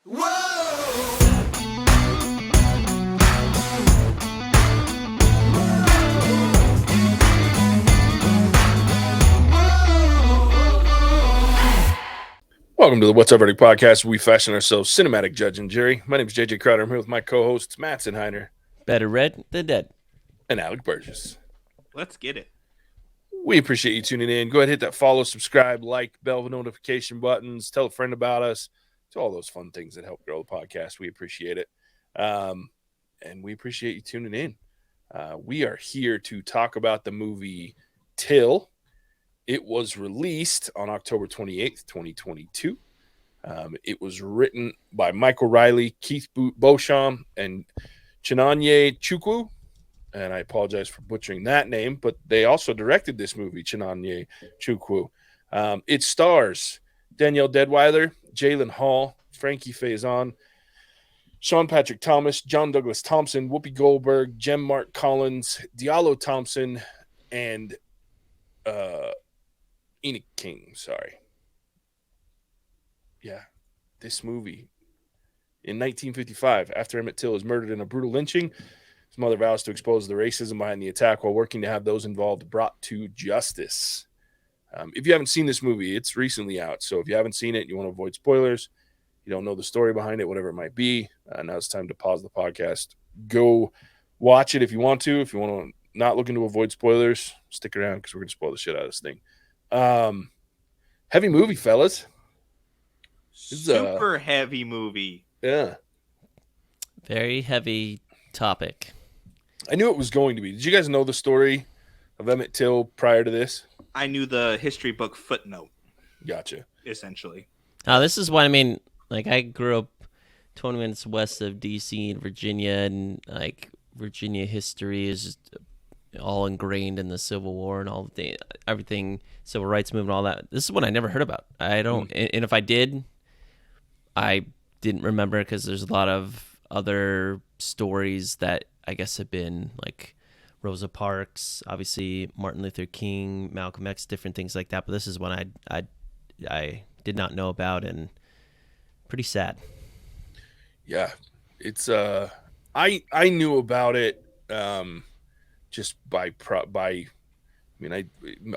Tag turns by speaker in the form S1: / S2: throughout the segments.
S1: Whoa!
S2: Welcome to the What's Up Verdict podcast. We fashion ourselves cinematic judge and jury. My name is JJ Crowder. I'm here with my co-hosts Mattson
S3: Better read than dead.
S2: and Alec Burgess.
S1: Let's get it.
S2: We appreciate you tuning in. Go ahead, hit that follow, subscribe, like, bell notification buttons. Tell a friend about us. It's all those fun things that help grow the podcast. We appreciate it, and we appreciate you tuning in. We are here to talk about the movie Till. It was released on October 28th, 2022. It was written by Michael Riley, Keith Beauchamp, and Chinonye Chukwu. And I apologize for butchering that name, but they also directed this movie, Chinonye Chukwu. It stars Danielle Deadwyler, Jalen Hall, Frankie Faison, Sean Patrick Thomas, John Douglas Thompson, Whoopi Goldberg, Jem Mark Collins, Diallo Thompson, and Enoch King. Sorry. Yeah, this movie. In 1955, after Emmett Till is murdered in a brutal lynching, his mother vows to expose the racism behind the attack while working to have those involved brought to justice. If you haven't seen this movie, it's recently out. So if you haven't seen it, you want to avoid spoilers, you don't know the story behind it, whatever it might be, now it's time to pause the podcast. Go watch it if you want to. If you want to not looking to avoid spoilers, stick around because we're going to spoil the shit out of this thing. Heavy movie, fellas.
S1: Super heavy movie.
S2: Yeah.
S3: Very heavy topic.
S2: I knew it was going to be. Did you guys know the story of Emmett Till prior to this?
S1: I knew the history book footnote,
S2: Gotcha.
S1: essentially.
S3: This is what I mean. Like, I grew up 20 minutes west of D.C. in Virginia, and like Virginia history is just all ingrained in the Civil War and all the everything, civil rights movement, all that. This is one I never heard about. I don't, and if I did, I didn't remember because there's a lot of other stories that I guess have been like Rosa Parks, obviously Martin Luther King, Malcolm X, different things like that. But this is one I did not know about, and pretty sad.
S2: Yeah, it's I knew about it just by I mean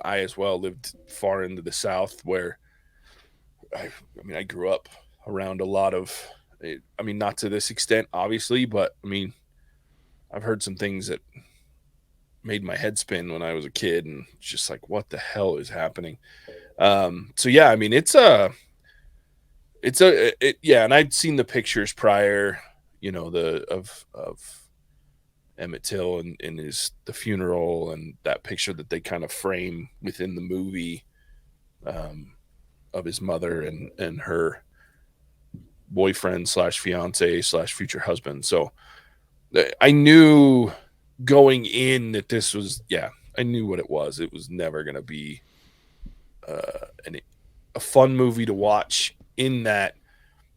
S2: I as well lived far into the South where I grew up around a lot of not to this extent obviously, but I've heard some things that made my head spin when I was a kid, and it's just like, what the hell is happening? So yeah, and I'd seen the pictures prior, of Emmett Till and the funeral, and that picture that they kind of frame within the movie of his mother and her boyfriend / fiance / future husband. So I knew going in that this was, I knew what it was. It was never going to be a fun movie to watch, in that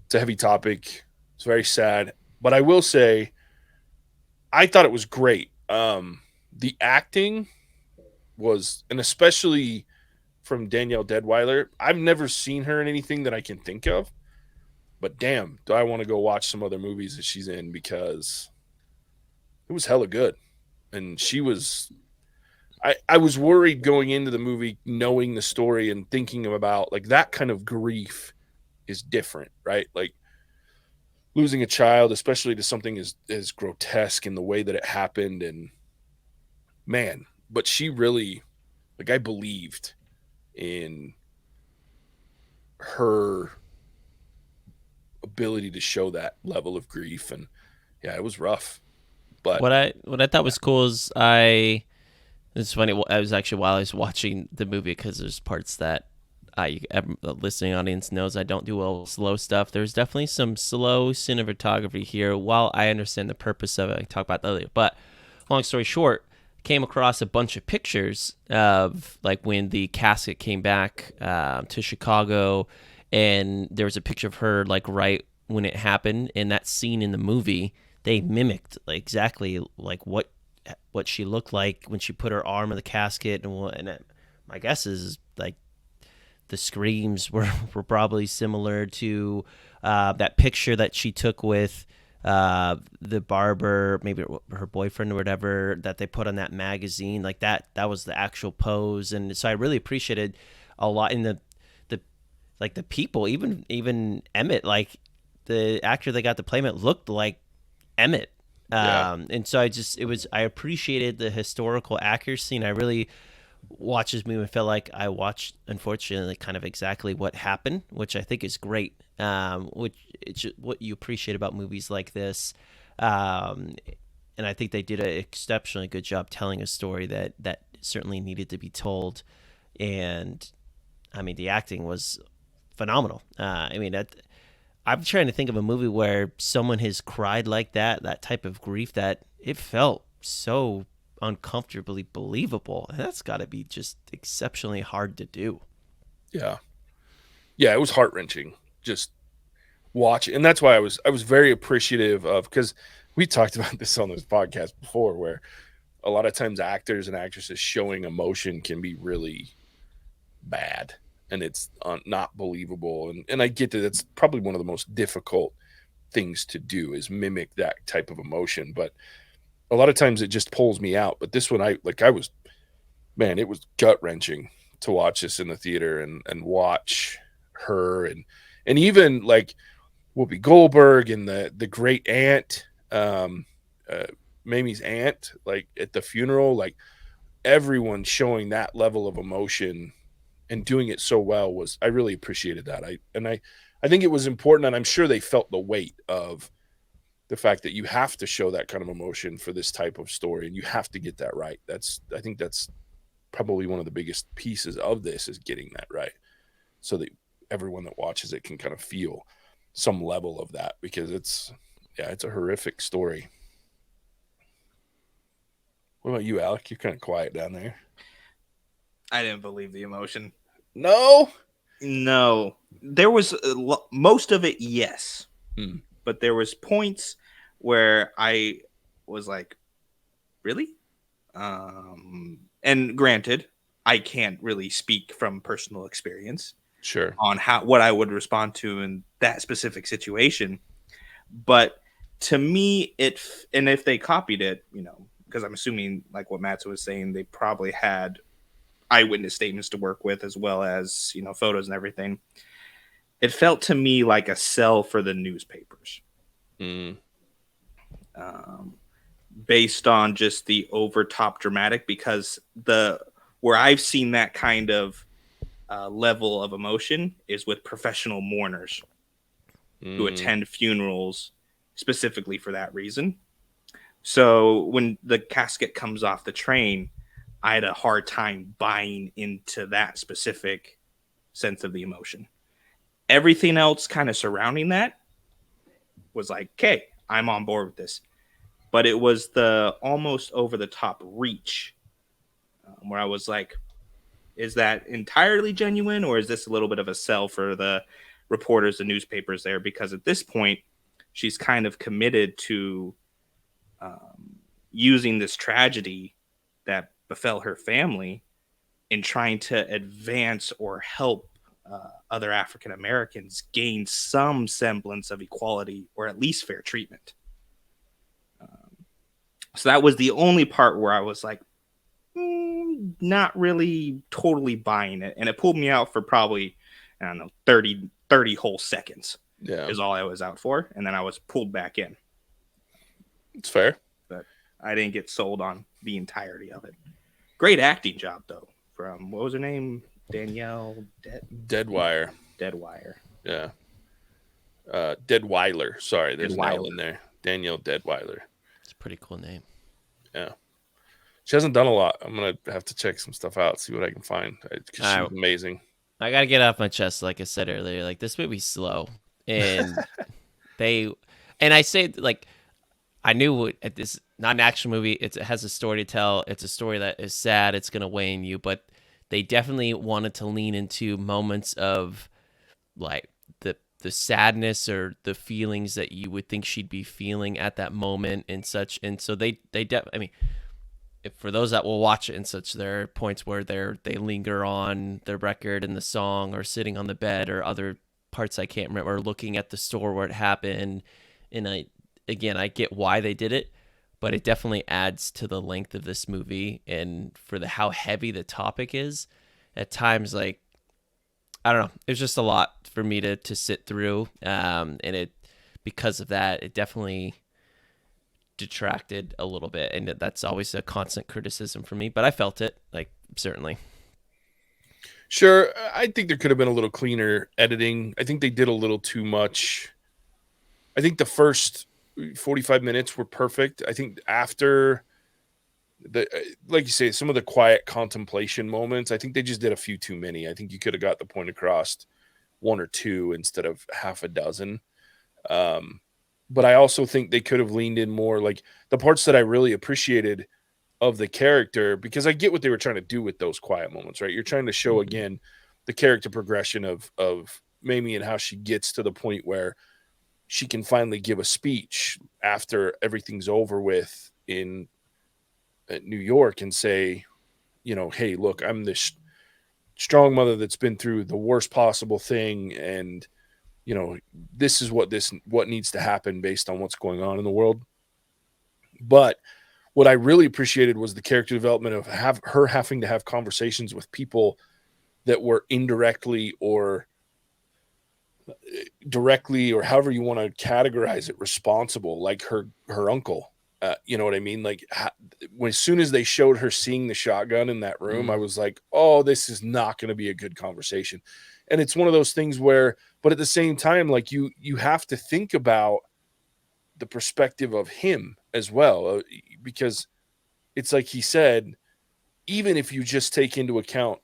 S2: it's a heavy topic. It's very sad. But I will say, I thought it was great. The acting was, and especially from Danielle Deadwyler, I've never seen her in anything that I can think of. But damn, do I want to go watch some other movies that she's in, because it was hella good. And she was, I was worried going into the movie, knowing the story and thinking about, like, that kind of grief is different, right? Like, losing a child, especially to something as grotesque in the way that it happened. And man, but she really, like, I believed in her ability to show that level of grief. And yeah, it was rough. But
S3: what I thought was cool is it's funny. I was actually, while I was watching the movie, because there's parts that the listening audience knows I don't do well with slow stuff. There's definitely some slow cinematography here. While I understand the purpose of it, I talk about that later. But long story short, came across a bunch of pictures of, like, when the casket came back to Chicago, and there was a picture of her, like, right when it happened. And that scene in the movie, they mimicked, like, exactly like what she looked like when she put her arm in the casket, and my guess is, like, the screams were probably similar to that picture that she took with the barber, maybe her boyfriend or whatever, that they put on that magazine, like that was the actual pose. And so I really appreciated a lot in the like the people, even Emmett, like the actor that got to play Emmett looked like Emmett.
S2: Yeah.
S3: And so I appreciated the historical accuracy, and I really watched this movie and felt like I watched, unfortunately, kind of exactly what happened, which I think is great. Which it's what you appreciate about movies like this. And I think they did an exceptionally good job telling a story that certainly needed to be told. And I mean, the acting was phenomenal. I'm trying to think of a movie where someone has cried like that type of grief, that it felt so uncomfortably believable. And that's got to be just exceptionally hard to do.
S2: Yeah. Yeah, it was heart-wrenching just watch. And that's why I was very appreciative of, because we talked about this on this podcast before, where a lot of times actors and actresses showing emotion can be really bad, and it's not believable. And I get that it's probably one of the most difficult things to do, is mimic that type of emotion. But a lot of times it just pulls me out. But this one, it was gut wrenching to watch this in the theater and watch her and even like Whoopi Goldberg and the great aunt, Mamie's aunt, like at the funeral, like everyone showing that level of emotion and doing it so well. I really appreciated that. I think it was important, and I'm sure they felt the weight of the fact that you have to show that kind of emotion for this type of story, and you have to get that right. I think that's probably one of the biggest pieces of this, is getting that right, so that everyone that watches it can kind of feel some level of that, because it's a horrific story. What about you, Alec? You're kind of quiet down there.
S1: I didn't believe the emotion.
S2: No.
S1: There was most of it, yes. But there was points where I was like, really? And granted, I can't really speak from personal experience,
S2: Sure,
S1: on what I would respond to in that specific situation. But to me, and if they copied it, because I'm assuming, like what Mattson was saying, they probably had eyewitness statements to work with, as well as photos and everything. It felt to me like a sell for the newspapers, based on just the over top dramatic. Because where I've seen that kind of level of emotion is with professional mourners who attend funerals specifically for that reason. So when the casket comes off the train, I had a hard time buying into that specific sense of the emotion. Everything else kind of surrounding that was like, okay, I'm on board with this. But it was the almost over the top reach, where I was like, is that entirely genuine, or is this a little bit of a sell for the reporters and newspapers there? Because at this point, she's kind of committed to using this tragedy that befell her family in trying to advance or help other African Americans gain some semblance of equality, or at least fair treatment. So that was the only part where I was like, not really totally buying it. And it pulled me out for probably, I don't know, 30 whole seconds.
S2: Yeah,
S1: is all I was out for. And then I was pulled back in.
S2: it's fair.
S1: But I didn't get sold on the entirety of it. Great acting job, though, from, what was her name? Danielle
S2: Deadwire. Yeah. Deadweiler. Sorry, there's an L in there. Danielle Deadweiler.
S3: It's a pretty cool name.
S2: Yeah. She hasn't done a lot. I'm going to have to check some stuff out, see what I can find, because she's amazing.
S3: I got to get off my chest, like I said earlier. Like, this movie's slow. And I say, like, I knew at this, not an action movie, it has a story to tell. It's a story that is sad. It's going to weigh in you. But they definitely wanted to lean into moments of, like, the sadness or the feelings that you would think she'd be feeling at that moment and such. And so I mean, for those that will watch it and such, there are points where they linger on the record and the song, or sitting on the bed, or other parts I can't remember, or looking at the store where it happened. And I get why they did it, but it definitely adds to the length of this movie and for the how heavy the topic is. At times, like, I don't know, it's just a lot for me to sit through, and it, because of that, it definitely detracted a little bit, and that's always a constant criticism for me. But I felt it, like, certainly.
S2: Sure, I think there could have been a little cleaner editing. I think they did a little too much. I think the first 45 minutes were perfect. I think after the, like you say, some of the quiet contemplation moments, I think they just did a few too many. I think you could have got the point across one or two instead of half a dozen. But I also think they could have leaned in more, like the parts that I really appreciated of the character, because I get what they were trying to do with those quiet moments, right? You're trying to show again the character progression of Mamie and how she gets to the point where she can finally give a speech after everything's over with in New York and say, you know, hey, look, I'm this strong mother that's been through the worst possible thing, and you know, this is what needs to happen based on what's going on in the world. But what I really appreciated was the character development of her having to have conversations with people that were indirectly or directly, or however you want to categorize it, responsible, like her uncle. You know what I mean? Like, as soon as they showed her seeing the shotgun in that room, I was like, oh, this is not going to be a good conversation. And it's one of those things where, but at the same time, like you have to think about the perspective of him as well, because it's like he said, even if you just take into account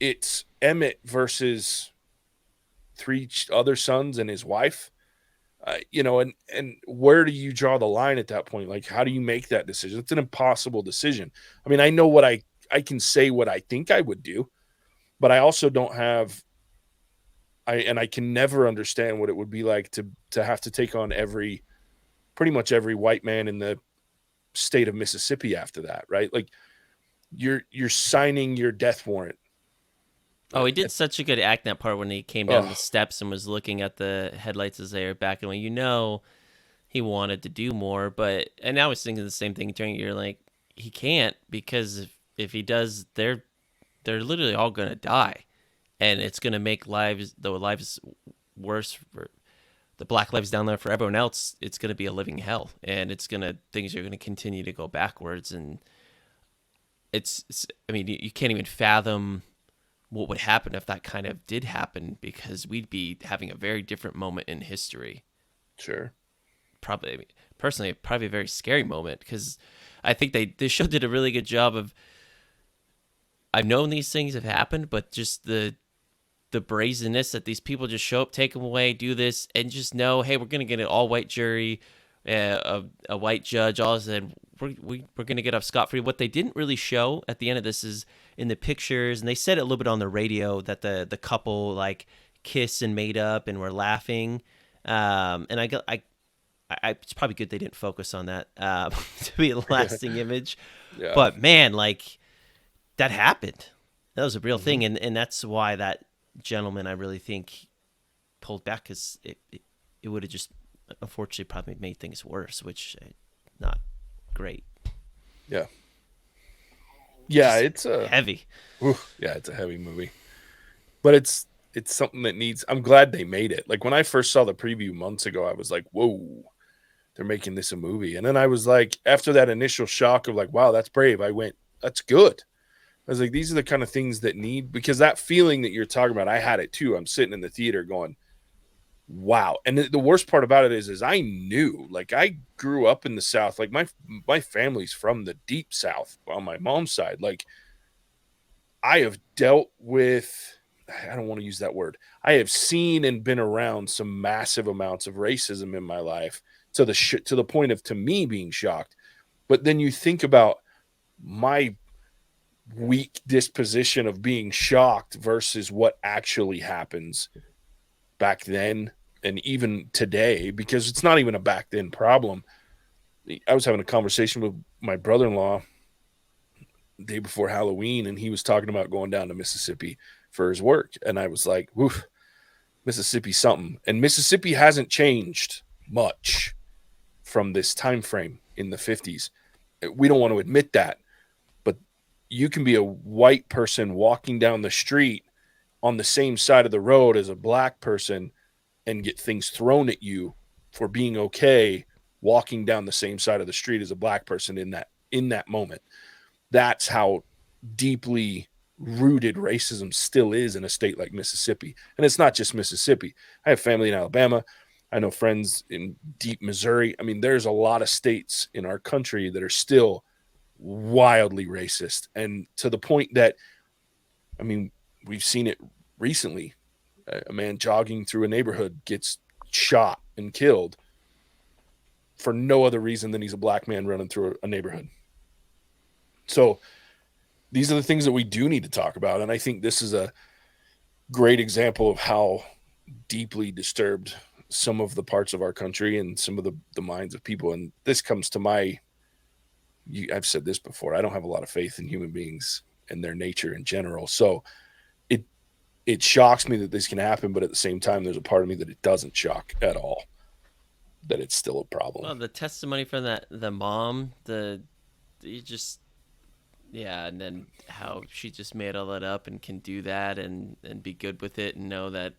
S2: it's Emmett versus 3 other sons and his wife, you know, and where do you draw the line at that point? Like, how do you make that decision? It's an impossible decision. I mean, I know what I can say what I think I would do, but I also don't have, I can never understand what it would be like to have to take on pretty much every white man in the state of Mississippi after that, right? Like you're signing your death warrant.
S3: Oh, he did such a good act in that part when he came down the steps and was looking at the headlights as they were back away. You know, he wanted to do more, and I was thinking the same thing during. You're like, he can't, because if he does, they're literally all gonna die, and it's gonna make the lives worse for the black lives down there. For everyone else, it's gonna be a living hell, and things are gonna continue to go backwards, and it's I mean, you can't even fathom what would happen if that kind of did happen, because we'd be having a very different moment in history.
S2: Sure.
S3: Probably, I mean, personally, probably a very scary moment, because I think this show did a really good job of, I've known these things have happened, but just the brazenness that these people just show up, take them away, do this, and just know, hey, we're going to get an all-white jury, a white judge, all of a sudden, we're going to get off scot-free. What they didn't really show at the end of this is in the pictures, and they said it a little bit on the radio, that the couple like kissed and made up and were laughing. And it's probably good they didn't focus on that to be a lasting image.
S2: Yeah.
S3: But man, like, that happened. That was a real thing, and that's why that gentleman, I really think, pulled back, because it would have just unfortunately probably made things worse, which not great.
S2: Yeah,
S3: Just
S2: it's
S3: heavy.
S2: Yeah, it's a heavy movie, but it's something that needs. I'm glad they made it. Like when I first saw the preview months ago, I was like, "Whoa, they're making this a movie." And then I was like, after that initial shock of like, "Wow, that's brave," I went, "That's good." I was like, these are the kind of things that need, because that feeling that you're talking about, I had it too. I'm sitting in the theater going, wow. And the worst part about it is I knew, like, I grew up in the South. Like my family's from the deep South on my mom's side. Like, I have dealt with, I don't want to use that word. I have seen and been around some massive amounts of racism in my life to the point of, to me, being shocked. But then you think about my weak disposition of being shocked versus what actually happens back then and even today, because it's not even a back then problem. I was having a conversation with my brother-in-law the day before Halloween, and he was talking about going down to Mississippi for his work. And I was like, woof, Mississippi something. And Mississippi hasn't changed much from this time frame in the 50s. We don't want to admit that, but you can be a white person walking down the street on the same side of the road as a black person and get things thrown at you for being okay walking down the same side of the street as a black person in that moment. That's how deeply rooted racism still is in a state like Mississippi. And it's not just Mississippi. I have family in Alabama. I know friends in deep Missouri. I mean, there's a lot of states in our country that are still wildly racist. And to the point that, I mean, we've seen it recently. A man jogging through a neighborhood gets shot and killed for no other reason than he's a black man running through a neighborhood. So these are the things that we do need to talk about. And I think this is a great example of how deeply disturbed some of the parts of our country and some of the minds of people. And this comes to I've said this before, I don't have a lot of faith in human beings and their nature in general. So it shocks me that this can happen, but at the same time, there's a part of me that it doesn't shock at all, that it's still a problem.
S3: Well, the testimony from the mom, and then how she just made all that up and can do that and be good with it and know that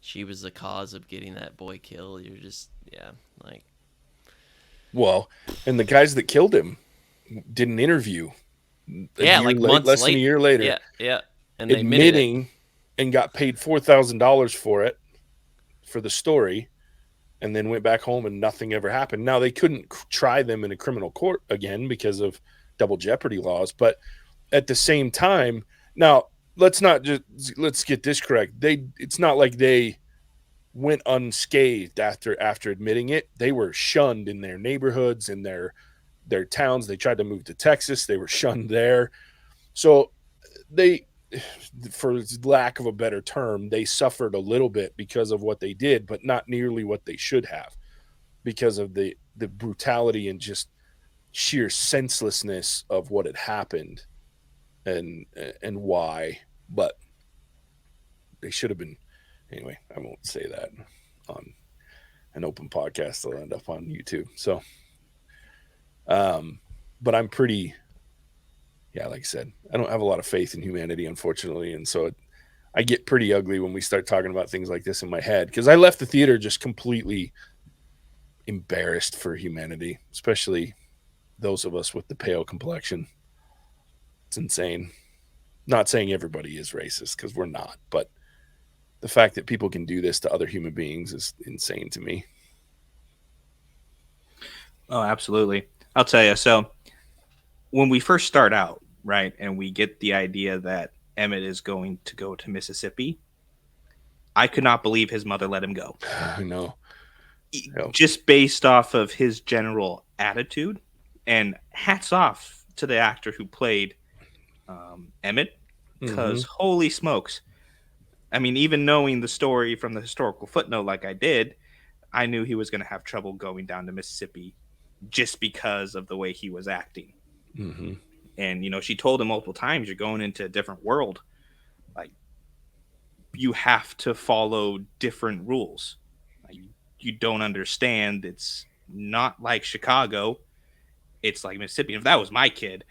S3: she was the cause of getting that boy killed. You're just, like.
S2: Well, and the guys that killed him did an interview. Less than a year later.
S3: Yeah. And
S2: they admitting and got paid $4,000 for it, for the story, and then went back home and nothing ever happened. Now, they couldn't try them in a criminal court again because of double jeopardy laws, but at the same time, now let's get this correct. It's not like they went unscathed after admitting it. They were shunned in their neighborhoods, in their towns. They tried to move to Texas. They were shunned there. So they, for lack of a better term, they suffered a little bit because of what they did, but not nearly what they should have because of the brutality and just sheer senselessness of what had happened and why. But they should have been. Anyway, I won't say that on an open podcast. They'll end up on YouTube. So, but I'm pretty, like I said, I don't have a lot of faith in humanity, unfortunately. And so I get pretty ugly when we start talking about things like this in my head, because I left the theater just completely embarrassed for humanity, especially those of us with the pale complexion. It's insane. Not saying everybody is racist, because we're not, but the fact that people can do this to other human beings is insane to me.
S1: Oh, absolutely. I'll tell you. So when we first start out, right, and we get the idea that Emmett is going to go to Mississippi, I could not believe his mother let him go.
S2: I know.
S1: Just based off of his general attitude, and hats off to the actor who played Emmett, because holy smokes. I mean, even knowing the story from the historical footnote like I did, I knew he was going to have trouble going down to Mississippi just because of the way he was acting.
S2: Mm-hmm.
S1: And, she told him multiple times, you're going into a different world. Like, you have to follow different rules. Like, you don't understand. It's not like Chicago. It's like Mississippi. If that was my kid,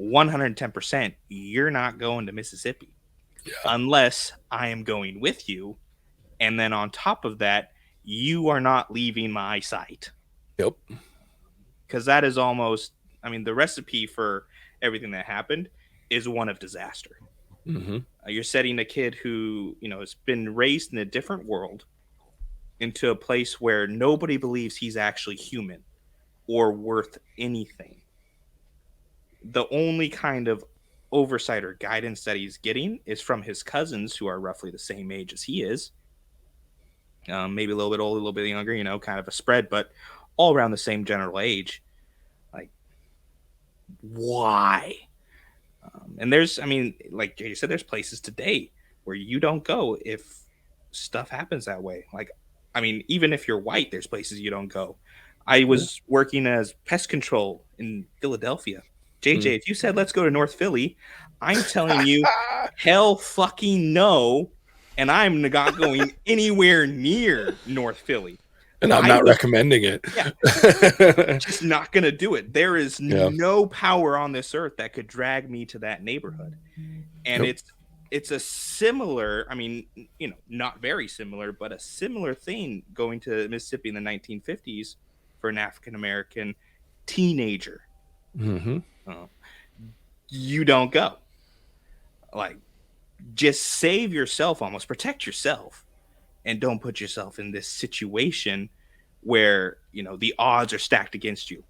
S1: 110%, you're not going to Mississippi.
S2: Yeah.
S1: Unless I am going with you. And then on top of that, you are not leaving my sight.
S2: Yep.
S1: Because that is almost, the recipe for everything that happened is one of disaster.
S2: Mm-hmm.
S1: You're setting a kid who, has been raised in a different world into a place where nobody believes he's actually human or worth anything. The only kind of oversight or guidance that he's getting is from his cousins who are roughly the same age as he is. Maybe a little bit older, a little bit younger, kind of a spread, but all around the same general age. Like, why? And there's, like you said, there's places today where you don't go if stuff happens that way. Like, even if you're white, there's places you don't go. I was working as pest control in Philadelphia. JJ, if you said, let's go to North Philly, I'm telling you, hell fucking no. and I'm not going anywhere near North Philly.
S2: And I'm not recommending it.
S1: Yeah, just not going to do it. There is no power on this earth that could drag me to that neighborhood. And it's a similar, I mean, you know, not very similar, but a similar thing going to Mississippi in the 1950s for an African American teenager.
S2: Mm-hmm.
S1: You don't go. Like, just save yourself, almost protect yourself, and don't put yourself in this situation where, you know, the odds are stacked against you.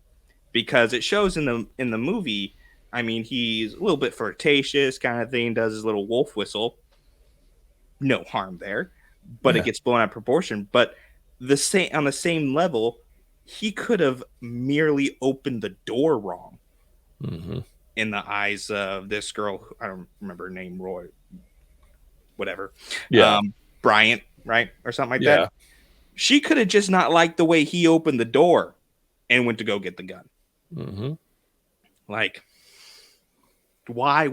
S1: Because it shows in the movie, I mean, he's a little bit flirtatious kind of thing, does his little wolf whistle. No harm there, but it gets blown out of proportion. But on the same level, he could have merely opened the door wrong in the eyes of this girl. I don't remember her name, Roy, whatever.
S2: Yeah.
S1: Bryant, right? Or something like that. She could have just not liked the way he opened the door and went to go get the gun.
S2: Mm-hmm.
S1: Like, why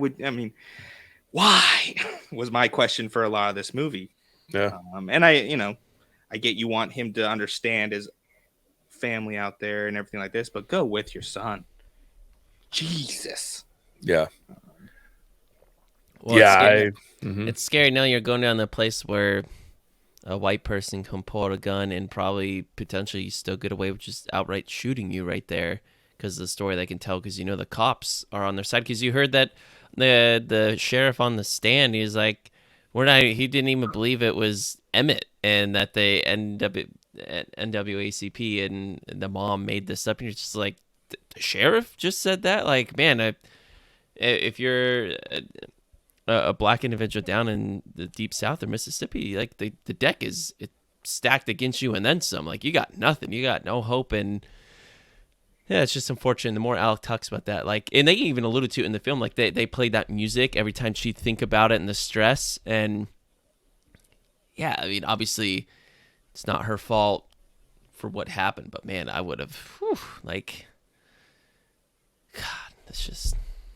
S1: was my question for a lot of this movie.
S2: Yeah.
S1: And I get you want him to understand his family out there and everything like this, but go with your son. Jesus.
S2: Yeah.
S3: Well, it's scary knowing you're going down the place where a white person can pull out a gun and probably potentially still get away with just outright shooting you right there because of the story they can tell, because you know the cops are on their side. Because you heard that the sheriff on the stand, he's like, he didn't even believe it was Emmett, and that they NWACP and the mom made this up, and you're just like, the sheriff just said that? Like, man, if you're a black individual down in the deep south of Mississippi, like the deck is stacked against you and then some. Like, you got nothing, you got no hope. And yeah, it's just unfortunate. The more Alec talks about that, like, and they even alluded to it in the film, like they played that music every time she'd think about it and the stress. And yeah, I mean, obviously it's not her fault for what happened, but man, I would have, like, God, that's just.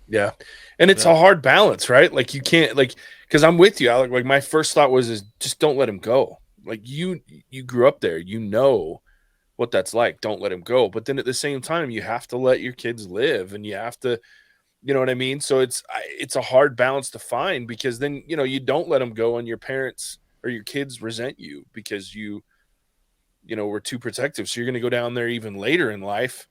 S2: Yeah. And it's a hard balance, right? Like, you can't, like, because I'm with you, Alec. Like, my first thought is just don't let him go. Like, you grew up there, you know what that's like. Don't let him go. But then at the same time, you have to let your kids live, and you have to, you know what I mean? So it's a hard balance to find, because then, you know, you don't let them go and your parents or your kids resent you because you know, were too protective. So you're going to go down there even later in life.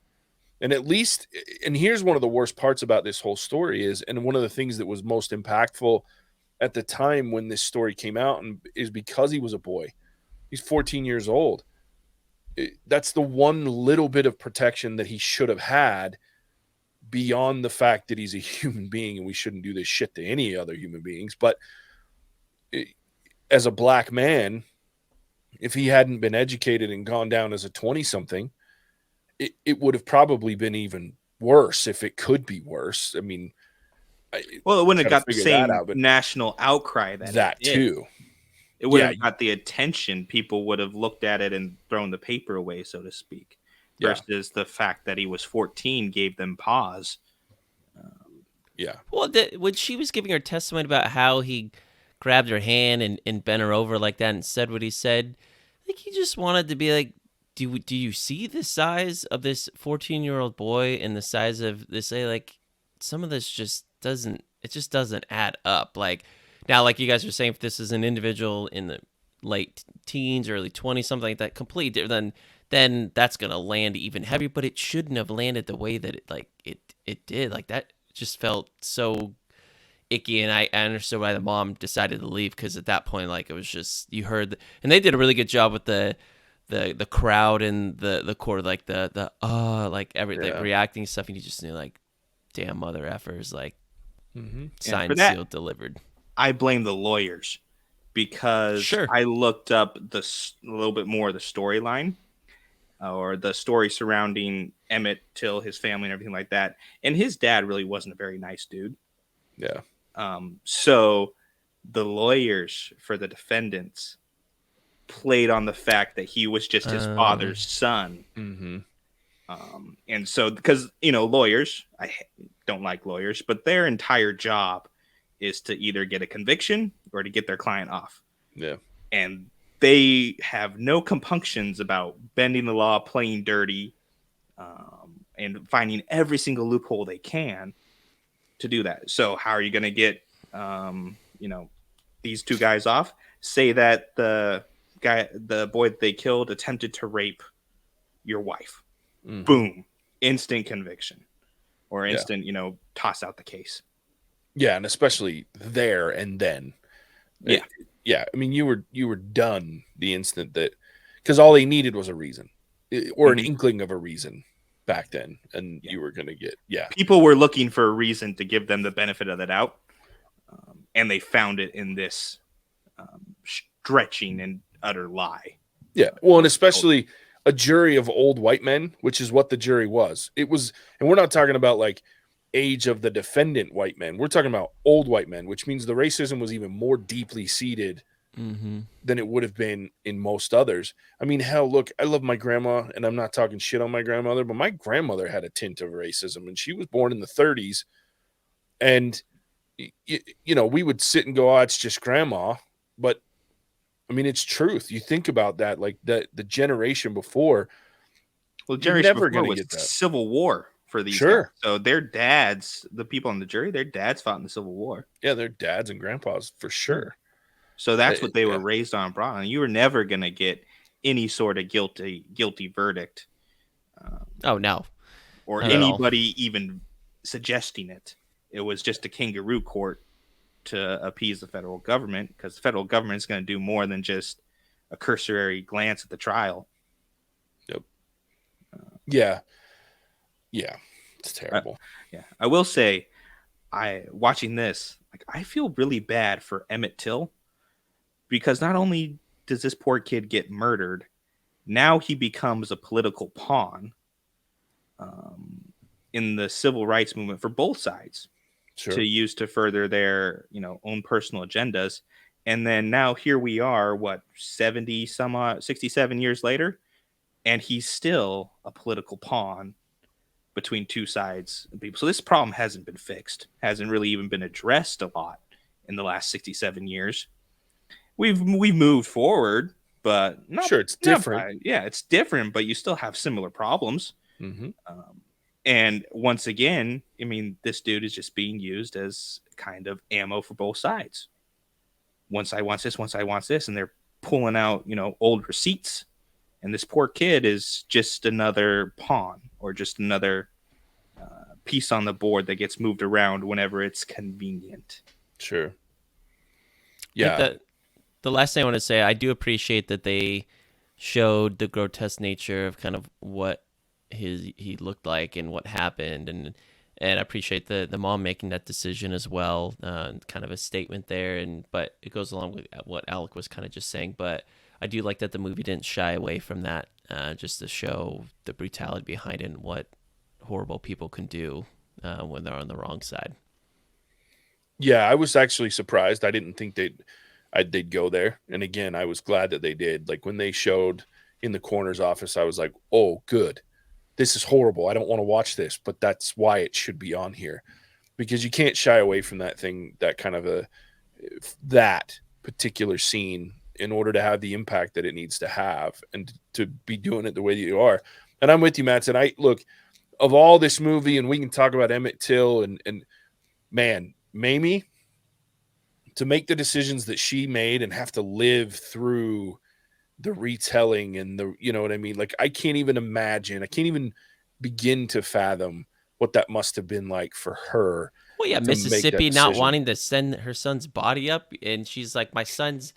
S2: And at least, and here's one of the worst parts about this whole story is, and one of the things that was most impactful at the time when this story came out, and is because he was a boy. He's 14 years old. That's the one little bit of protection that he should have had, beyond the fact that he's a human being and we shouldn't do this shit to any other human beings. But as a black man, if he hadn't been educated and gone down as a 20-something, it would have probably been even worse, if it could be worse. I mean,
S1: it wouldn't have got the same national outcry that
S2: too.
S1: It would have got the attention. People would have looked at it and thrown the paper away, so to speak. Versus the fact that he was 14 gave them pause.
S3: Well, when she was giving her testimony about how he grabbed her hand and bent her over like that and said what he said, I think he just wanted to be like, do you see the size of this 14-year-old boy and the size of this? Like, some of this just doesn't add up. Like, now, like you guys are saying, if this is an individual in the late teens, early 20s, something like that, completely different, then that's going to land even heavier, but it shouldn't have landed the way that it did. Like, that just felt so icky, and I understood why the mom decided to leave, because at that point, like, it was just, you heard, and they did a really good job with the crowd and the court, like like everything, reacting stuff, and you just knew, like, damn, mother effers, like, signed, sealed, delivered.
S1: I blame the lawyers, because I looked up a little bit more of the storyline, or the story surrounding Emmett Till, his family, and everything like that. And his dad really wasn't a very nice dude.
S2: Yeah.
S1: So the lawyers for the defendants played on the fact that he was just his father's son. And so, because, you know, lawyers, I don't like lawyers, but their entire job is to either get a conviction or to get their client off.
S2: Yeah.
S1: And they have no compunctions about bending the law, playing dirty, and finding every single loophole they can to do that. So how are you going to get, these two guys off? Say that the boy that they killed attempted to rape your wife.
S2: Mm-hmm.
S1: Boom, instant conviction, or
S2: Yeah.
S1: instant, toss out the case.
S2: Yeah, and especially there and then.
S1: Yeah.
S2: Yeah. I mean, you were done the instant that, because all they needed was a reason, or an inkling of a reason back then, and you were going to get,
S1: People were looking for a reason to give them the benefit of the doubt, and they found it in this stretching and utter lie.
S2: Yeah, well, and especially a jury of old white men, which is what the jury was. It was, and we're not talking about like age of the defendant white men. We're talking about old white men, which means the racism was even more deeply seated than it would have been in most others. I mean, hell, look, I love my grandma, and I'm not talking shit on my grandmother, but my grandmother had a tint of racism, and she was born in the 30s. And, we would sit and go, oh, it's just grandma. But, I mean, it's truth. You think about that, like the generation before.
S1: Well, the generation
S2: never
S1: before
S2: gonna
S1: was
S2: get that.
S1: Civil War for these
S2: Sure.
S1: guys. So their dads, the people on the jury, their dads fought in the Civil War.
S2: Yeah, their dads and grandpas for sure.
S1: So that's what they were raised on, brought on. You were never going to get any sort of guilty verdict.
S3: Oh, no.
S1: Or
S3: Not at all.
S1: anybody even suggesting it. It was just a kangaroo court to appease the federal government, because the federal government is going to do more than just a cursory glance at the trial.
S2: Yep. Yeah. It's terrible.
S1: I will say, watching this, like, I feel really bad for Emmett Till, because not only does this poor kid get murdered, now he becomes a political pawn in the civil rights movement for both sides.
S2: Sure.
S1: To use to further their, own personal agendas. And then now here we are, 67 years later, and he's still a political pawn between two sides of people. So this problem hasn't been fixed, hasn't really even been addressed a lot in the last 67 years. We've moved forward, but not,
S2: sure, it's different.
S1: It's different, but you still have similar problems.
S2: Mm-hmm.
S1: And once again, I mean, this dude is just being used as kind of ammo for both sides. Once I want this, and they're pulling out, old receipts. And this poor kid is just another pawn, or just another piece on the board that gets moved around whenever it's convenient.
S2: Sure. Yeah.
S3: The last thing I want to say, I do appreciate that they showed the grotesque nature of kind of what he looked like and what happened, and I appreciate the mom making that decision as well, kind of a statement there, but it goes along with what Alec was kind of just saying. But I do like that the movie didn't shy away from that, just to show the brutality behind it and what horrible people can do when they're on the wrong side.
S2: Yeah, I was actually surprised. I didn't think they'd go there, and again, I was glad that they did. Like when they showed in the coroner's office, I was like, oh, good. This is horrible. I don't want to watch this, but that's why it should be on here, because you can't shy away from that thing, that kind of that particular scene, in order to have the impact that it needs to have and to be doing it the way that you are. And I'm with you, Mattson. I look, of all this movie, and we can talk about Emmett Till and man, Mamie, to make the decisions that she made and have to live through the retelling and the, you know what I mean? Like, I can't even imagine. I can't even begin to fathom what that must have been like for her.
S3: Well, yeah, Mississippi not wanting to send her son's body up, and she's like, my son's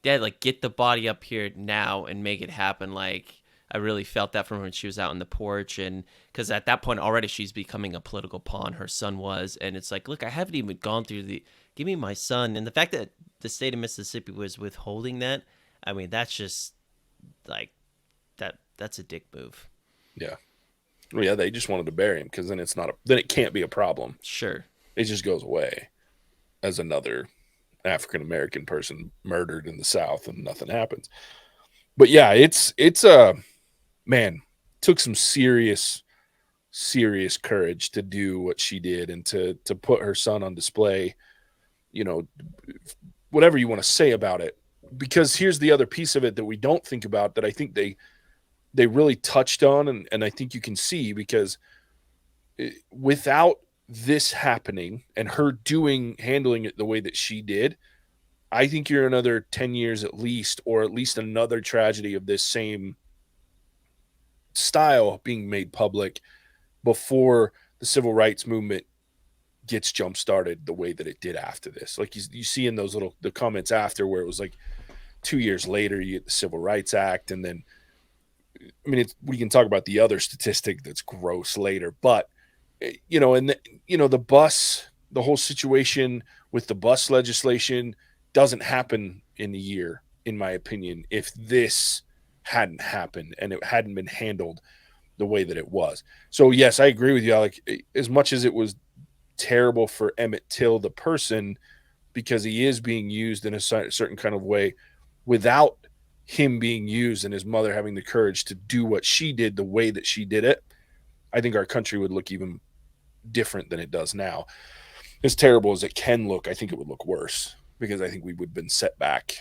S3: dead. Like, get the body up here now and make it happen. Like, I really felt that from her when she was out on the porch, and because at that point already she's becoming a political pawn. Her son was, and it's like, look, I haven't even gone through give me my son, and the fact that the state of Mississippi was withholding that. I mean, that's just like that's a dick move.
S2: Yeah. Well, yeah, they just wanted to bury him, because then then it can't be a problem.
S3: Sure.
S2: It just goes away as another African American person murdered in the South, and nothing happens. But yeah, it's man, took some serious courage to do what she did, and to put her son on display. You know, whatever you want to say about it, because here's the other piece of it that we don't think about that I think they really touched on, and I think you can see, because without this happening and her handling it the way that she did, I think you're another 10 years at least, or at least another tragedy of this same style being made public before the civil rights movement gets jump started the way that it did after this. Like you see in those the comments after, where it was like 2 years later you get the Civil Rights Act, and then we can talk about the other statistic that's gross later, but the whole situation with the bus legislation doesn't happen in a year, in my opinion, if this hadn't happened and it hadn't been handled the way that it was. So yes, I agree with you, Alec. As much as it was terrible for Emmett Till, the person, because he is being used in a certain kind of way, without him being used and his mother having the courage to do what she did the way that she did it, I think our country would look even different than it does now. As terrible as it can look, I think it would look worse, because I think we would have been set back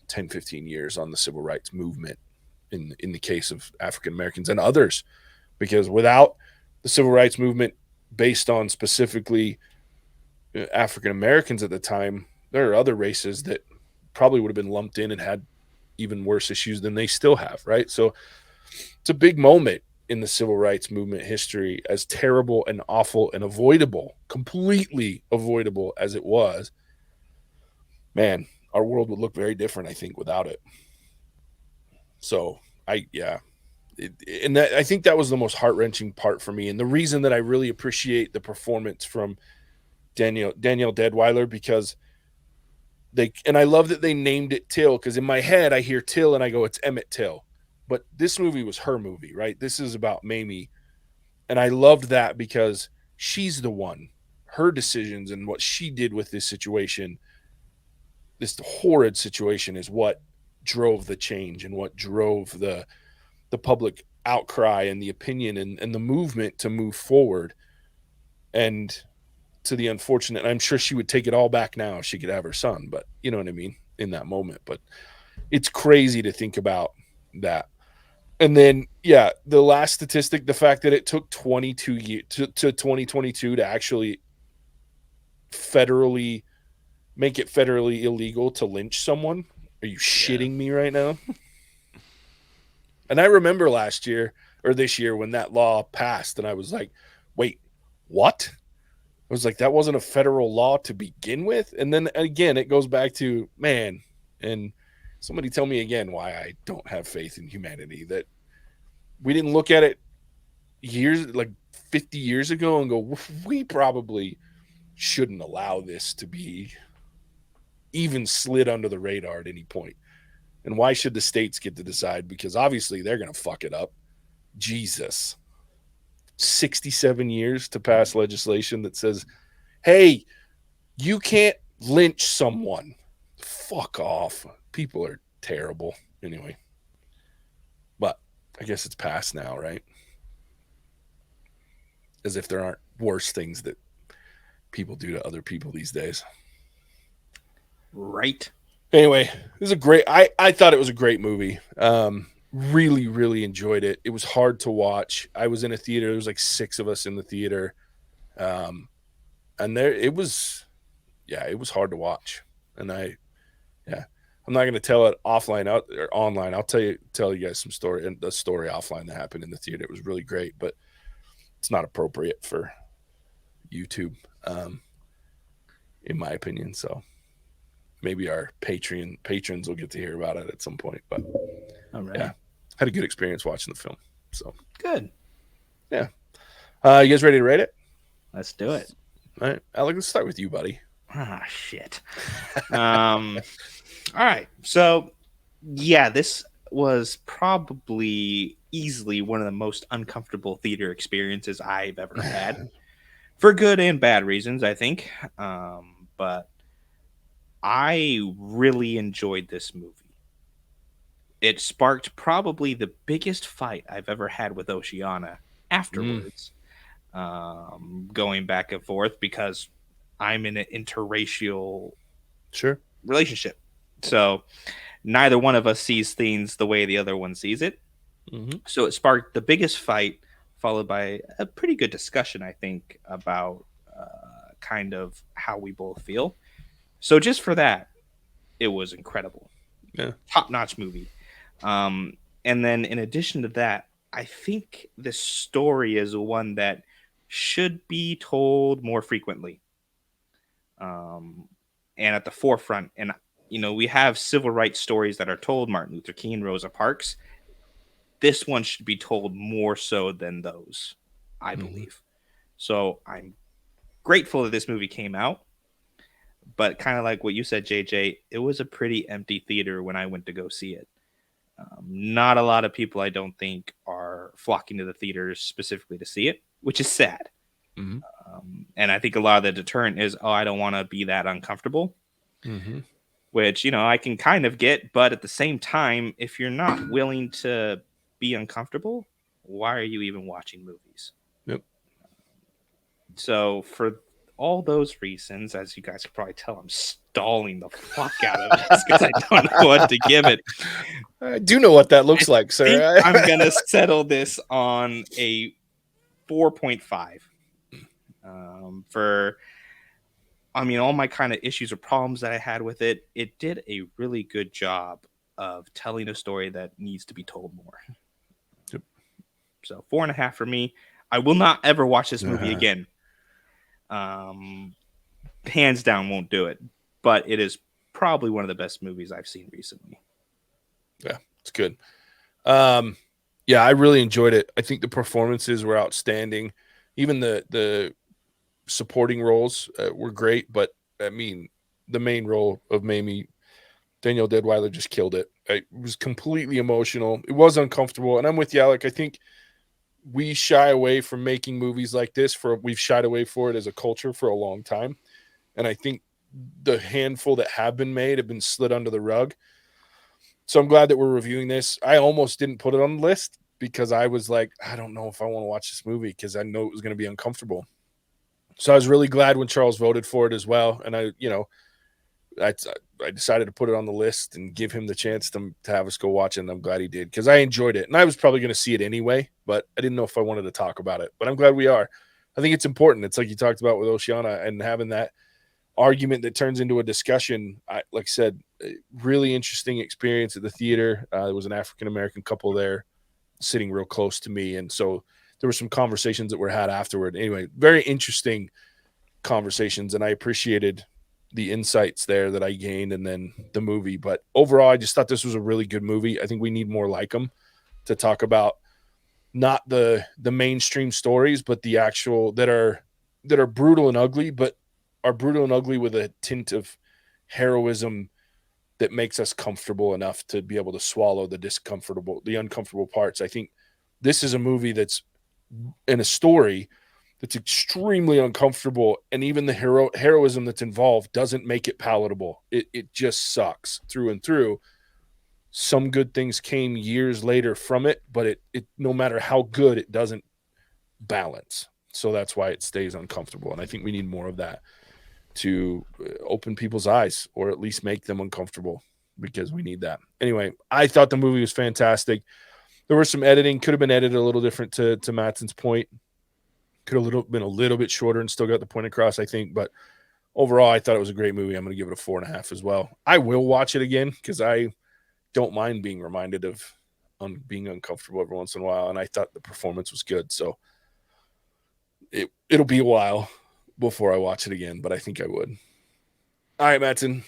S2: 10, 15 years on the civil rights movement in the case of African Americans and others, because without the civil rights movement based on specifically African Americans at the time, there are other races that probably would have been lumped in and had even worse issues than they still have, right? So it's a big moment in the civil rights movement history, as terrible and awful and avoidable, completely avoidable as it was. Man, our world would look very different, I think, without it. So I think that was the most heart-wrenching part for me, and the reason that I really appreciate the performance from Danielle Deadwyler, because I love that they named it Till, because in my head I hear Till and I go, it's Emmett Till. But this movie was her movie, right? This is about Mamie. And I loved that because she's the one. Her decisions and what she did with this situation, this horrid situation, is what drove the change and what drove the public outcry and the opinion and the movement to move forward. And to the unfortunate, I'm sure she would take it all back now if she could have her son, but you know what I mean, in that moment. But it's crazy to think about that. And then, yeah, the last statistic, the fact that it took 22 years to 2022 to actually make it federally illegal to lynch someone. Are you shitting me right now? And I remember last year or this year when that law passed, and I was like, wait, what? I was like, that wasn't a federal law to begin with. And then again, it goes back to, man, and somebody tell me again why I don't have faith in humanity, that we didn't look at it like 50 years ago and go, we probably shouldn't allow this to be even slid under the radar at any point. And why should the states get to decide? Because obviously they're going to fuck it up. Jesus. 67 years to pass legislation that says, hey, you can't lynch someone. Fuck off. People are terrible. Anyway. But I guess it's passed now, right? As if there aren't worse things that people do to other people these days.
S1: Right.
S2: Anyway, this is a great, I thought it was a great movie. Really, really enjoyed it. It was hard to watch. I was in a theater. There was like 6 of us in the theater. And it was hard to watch. And I'm not going to tell it offline out or online. I'll tell you guys the story offline that happened in the theater. It was really great, but it's not appropriate for YouTube, in my opinion. So maybe our patrons will get to hear about it at some point, but
S1: all right.
S2: Yeah, had a good experience watching the film. So
S1: good.
S2: Yeah. You guys ready to rate it?
S1: Let's do it.
S2: All right. Alec, let's start with you, buddy.
S1: Ah, shit. All right. So, yeah, this was probably easily one of the most uncomfortable theater experiences I've ever had, for good and bad reasons, I think. But I really enjoyed this movie. It sparked probably the biggest fight I've ever had with Oceana afterwards, going back and forth, because I'm in an interracial
S2: relationship.
S1: So neither one of us sees things the way the other one sees it.
S2: Mm-hmm.
S1: So it sparked the biggest fight, followed by a pretty good discussion, I think, about kind of how we both feel. So just for that, it was incredible.
S2: Yeah.
S1: Top-notch movie. And then in addition to that, I think this story is one that should be told more frequently. And at the forefront. And we have civil rights stories that are told, Martin Luther King, Rosa Parks. This one should be told more so than those, I believe. So I'm grateful that this movie came out. But kind of like what you said, JJ, it was a pretty empty theater when I went to go see it. Not a lot of people, I don't think, are flocking to the theaters specifically to see it, which is sad.
S2: Mm-hmm.
S1: And I think a lot of the deterrent is, I don't want to be that uncomfortable, which, I can kind of get. But at the same time, if you're not willing to be uncomfortable, why are you even watching movies?
S2: Yep.
S1: So for all those reasons, as you guys can probably tell, I'm stalling the fuck out of this because I don't know what to give it.
S2: I do know what that looks like, sir.
S1: I'm going to settle this on a 4.5. All my kind of issues or problems that I had with it, it did a really good job of telling a story that needs to be told more.
S2: Yep.
S1: So 4.5 for me. I will not ever watch this movie again. Hands down, won't do it. But it is probably one of the best movies I've seen recently.
S2: Yeah, it's good. I really enjoyed it. I think the performances were outstanding. Even the supporting roles were great, but I mean, the main role of Mamie, Danielle Deadwyler, just killed it. It was completely emotional. It was uncomfortable, and I'm with you, Alec. I think we shy away from making movies like this. We've shied away for it as a culture for a long time, and I think the handful that have been made have been slid under the rug. So I'm glad that we're reviewing this. I almost didn't put it on the list because I was like, I don't know if I want to watch this movie because I know it was going to be uncomfortable. So I was really glad when Charles voted for it as well. And I decided to put it on the list and give him the chance to have us go watch it. And I'm glad he did because I enjoyed it. And I was probably going to see it anyway, but I didn't know if I wanted to talk about it. But I'm glad we are. I think it's important. It's like you talked about with Oceana and having that argument that turns into a discussion. Like I said, really interesting experience at the theater. There was an African-American couple there sitting real close to me. And so there were some conversations that were had afterward. Anyway, very interesting conversations. And I appreciated the insights there that I gained and then the movie. But overall, I just thought this was a really good movie. I think we need more like them to talk about not the mainstream stories, but the actual that are brutal and ugly, but are brutal and ugly with a tint of heroism that makes us comfortable enough to be able to swallow the uncomfortable parts. I think this is a movie that's in a story that's extremely uncomfortable, and even the heroism that's involved doesn't make it palatable. It just sucks through and through. Some good things came years later from it, but it no matter how good, it doesn't balance. So that's why it stays uncomfortable. And I think we need more of that to open people's eyes or at least make them uncomfortable because we need that. Anyway, I thought the movie was fantastic. There was some editing, could have been edited a little different to Mattson's point. Could have been a little bit shorter and still got the point across, I think. But overall, I thought it was a great movie. I'm going to give it a 4.5 as well. I will watch it again because I don't mind being reminded of being uncomfortable every once in a while. And I thought the performance was good. So it'll be a while before I watch it again, but I think I would. All right, Mattson.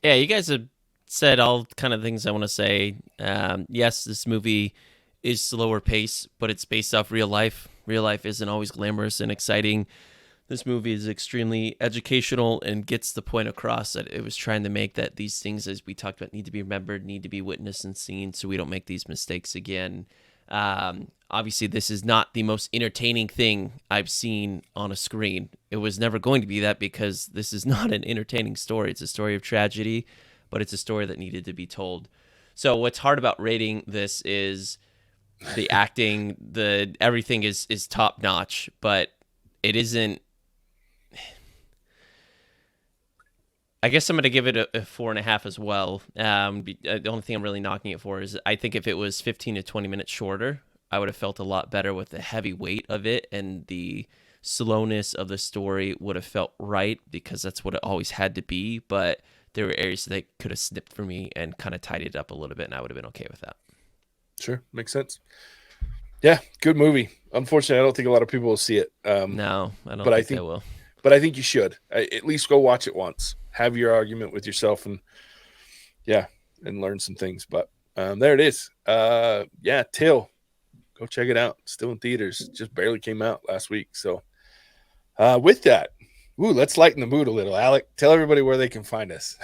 S3: Yeah, you guys have said all kind of things I want to say. Yes, this movie is slower pace, but it's based off real life. Real life isn't always glamorous and exciting. This movie is extremely educational and gets the point across that it was trying to make, that these things, as we talked about, need to be remembered, need to be witnessed and seen so we don't make these mistakes again. Obviously, this is not the most entertaining thing I've seen on a screen. It was never going to be that because this is not an entertaining story. It's a story of tragedy, but it's a story that needed to be told. So what's hard about rating this is the acting, everything is top notch, but it isn't. I guess I'm going to give it a 4.5 as well. The only thing I'm really knocking it for is I think if it was 15 to 20 minutes shorter, I would have felt a lot better with the heavy weight of it, and the slowness of the story would have felt right because that's what it always had to be. But there were areas that they could have snipped for me and kind of tidied it up a little bit, and I would have been okay with that.
S2: Sure. Makes sense. Yeah. Good movie. Unfortunately, I don't think a lot of people will see it.
S3: No, I don't
S2: but
S3: think they will.
S2: But I think you should at least go watch it once. Have your argument with yourself and learn some things. But there it is. Till. Go check it out. Still in theaters. Just barely came out last week. So with that, let's lighten the mood a little. Alec, tell everybody where they can find us.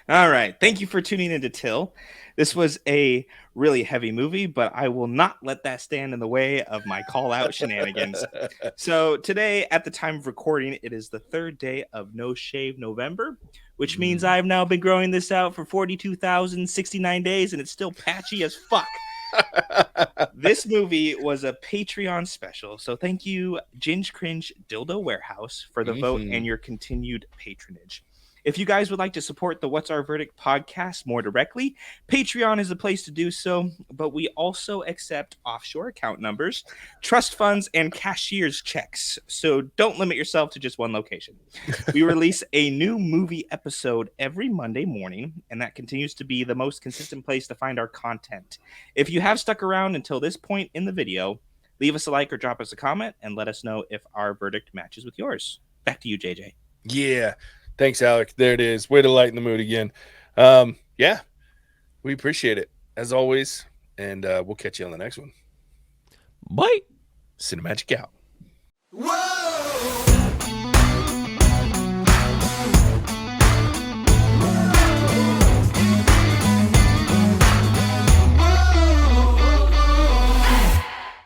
S1: All right. Thank you for tuning into Till. This was a really heavy movie, but I will not let that stand in the way of my call out shenanigans. So today, at the time of recording, it is the 3rd day of No Shave November, which means I've now been growing this out for 42,069 days, and it's still patchy as fuck. This movie was a Patreon special, so thank you, Ginge Cringe Dildo Warehouse, for the vote and your continued patronage. If you guys would like to support the What's Our Verdict podcast more directly, Patreon is the place to do so, but we also accept offshore account numbers, trust funds, and cashier's checks, so don't limit yourself to just one location. We release a new movie episode every Monday morning, and that continues to be the most consistent place to find our content. If you have stuck around until this point in the video, leave us a like or drop us a comment, and let us know if our verdict matches with yours. Back to you, JJ.
S2: Yeah. Thanks, Alec. There it is. Way to lighten the mood again. We appreciate it, as always, and we'll catch you on the next one.
S3: Bye.
S2: Cinemagic out.
S4: Whoa!